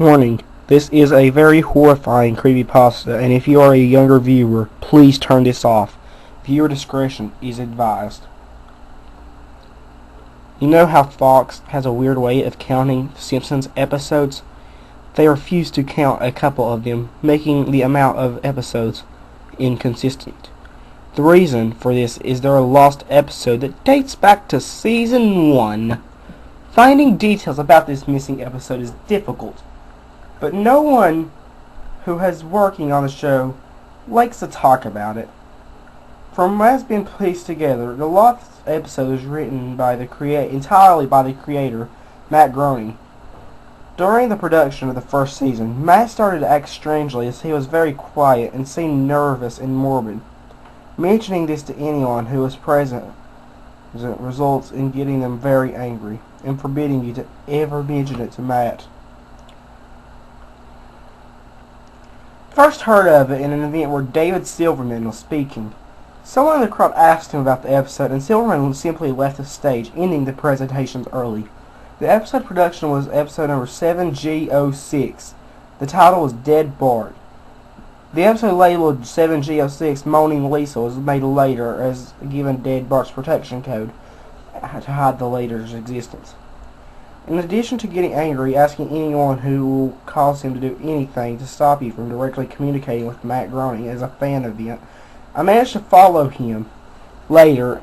Warning, this is a very horrifying creepypasta, and if you are a younger viewer, please turn this off. Viewer discretion is advised. You know how Fox has a weird way of counting The Simpsons episodes? They refuse to count a couple of them, making the amount of episodes inconsistent. The reason for this is there a lost episode that dates back to Season 1. Finding details about this missing episode is difficult, but no one who has working on the show likes to talk about it. From what has been pieced together, the lost episode is written by entirely by the creator, Matt Groening. During the production of the first season, Matt started to act strangely as he was very quiet and seemed nervous and morbid. Mentioning this to anyone who was present results in getting them very angry and forbidding you to ever mention it to Matt. First heard of it in an event where David Silverman was speaking. Someone in the crowd asked him about the episode, and Silverman simply left the stage, ending the presentations early. The episode production was episode number 7G06. The title was Dead Bart. The episode labeled 7G06 Moaning Lisa was made later as given Dead Bart's protection code to hide the letter's existence. In addition to getting angry, asking anyone who will cause him to do anything to stop you from directly communicating with Matt Groening as a fan event, I managed to follow him later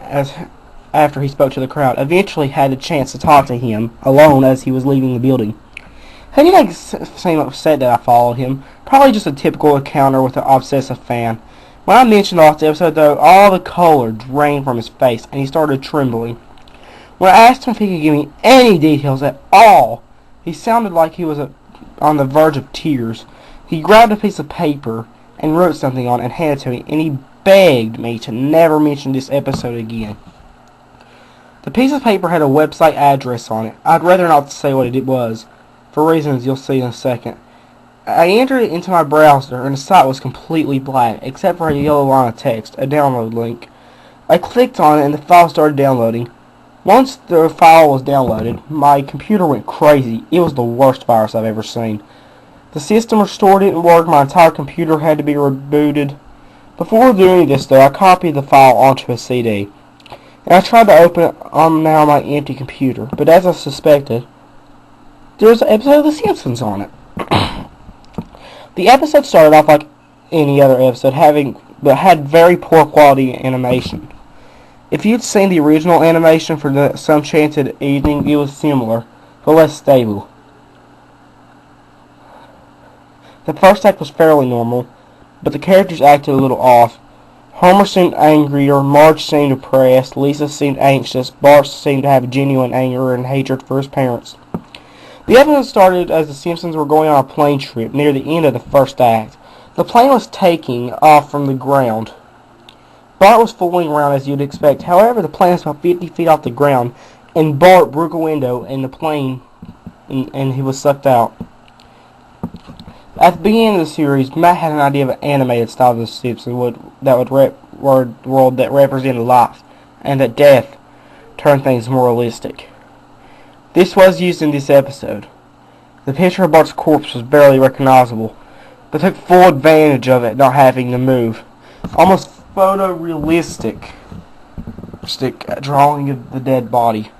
after he spoke to the crowd. Eventually had a chance to talk to him alone as he was leaving the building. He didn't seem upset that I followed him. Probably just a typical encounter with an obsessive fan. When I mentioned the last episode, though, all the color drained from his face, and he started trembling. When I asked him if he could give me any details at all, he sounded like he was on the verge of tears. He grabbed a piece of paper and wrote something on it and handed it to me, and he begged me to never mention this episode again. The piece of paper had a website address on it. I'd rather not say what it was, for reasons you'll see in a second. I entered it into my browser, and the site was completely black, except for a yellow line of text, a download link. I clicked on it, and the file started downloading. Once the file was downloaded, my computer went crazy. It was the worst virus I've ever seen. The system restored didn't work. My entire computer had to be rebooted. Before doing this, though, I copied the file onto a CD, and I tried to open it on now my empty computer. But as I suspected, there was an episode of The Simpsons on it. The episode started off like any other episode, but had very poor quality animation. If you'd seen the original animation for Some Enchanted Evening, it was similar, but less stable. The first act was fairly normal, but the characters acted a little off. Homer seemed angrier, Marge seemed depressed, Lisa seemed anxious, Bart seemed to have genuine anger and hatred for his parents. The episode started as the Simpsons were going on a plane trip near the end of the first act. The plane was taking off from the ground. Bart was fooling around as you'd expect. However, the plane was about 50 feet off the ground, and Bart broke a window in the plane, and he was sucked out. At the beginning of the series, Matt had an idea of an animated style of The Simpsons world that represented life, and that death turned things more realistic. This was used in this episode. The picture of Bart's corpse was barely recognizable, but took full advantage of it not having to move. Almost photorealistic drawing of the dead body.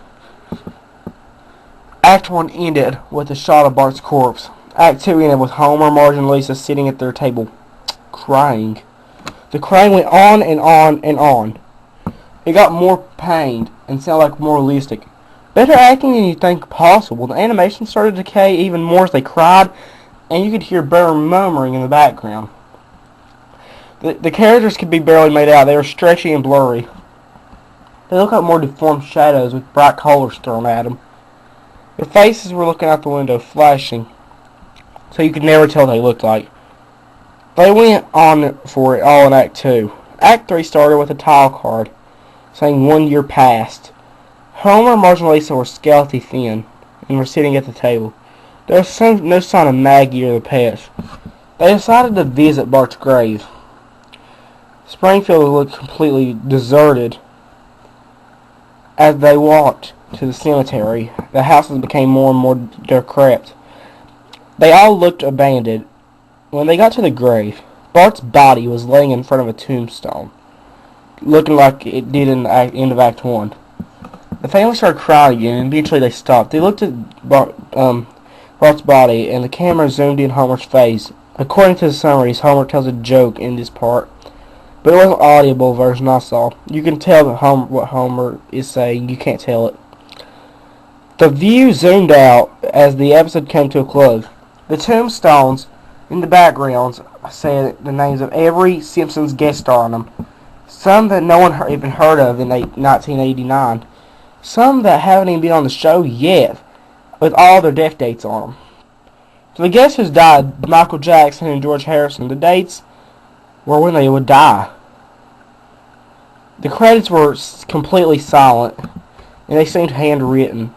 Act 1 ended with a shot of Bart's corpse. Act 2 ended with Homer, Marge, and Lisa sitting at their table, crying. The crying went on and on and on. It got more pained and sounded like more realistic. Better acting than you'd think possible. The animation started to decay even more as they cried, and you could hear Bear murmuring in the background. The characters could be barely made out. They were stretchy and blurry. They looked like more deformed shadows with bright colors thrown at them. Their faces were looking out the window, flashing, so you could never tell what they looked like. They went on for it all in Act 2. Act 3 started with a tile card saying 1 year passed. Homer, Marge, and Lisa were skeleton thin and were sitting at the table. There was no sign of Maggie or the pets. They decided to visit Bart's grave. Springfield looked completely deserted. As they walked to the cemetery, the houses became more and more decrepit. They all looked abandoned. When they got to the grave, Bart's body was laying in front of a tombstone, looking like it did in the end of Act 1. The family started crying again, and eventually they stopped. They looked at Bart's body, and the camera zoomed in Homer's face. According to the summaries, Homer tells a joke in this part, but it wasn't an audible version I saw. You can tell what Homer is saying. You can't tell it. The view zoomed out as the episode came to a close. The tombstones in the backgrounds said the names of every Simpsons guest star on them. Some that no one even heard of in 1989. Some that haven't even been on the show yet, with all their death dates on them. So the guests who died, Michael Jackson and George Harrison, the dates were when they would die. The credits were completely silent, and they seemed handwritten.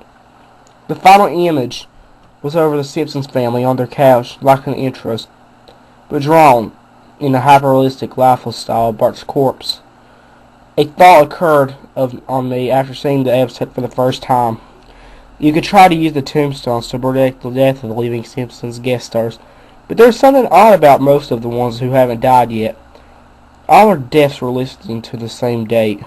The final image was over the Simpsons family on their couch, like an intros, but drawn in a hyper-realistic, lifeless style of Bart's corpse. A thought occurred on me after seeing the episode for the first time. You could try to use the tombstones to predict the death of the living Simpsons guest stars, but there's something odd about most of the ones who haven't died yet. All their deaths were listed to the same date.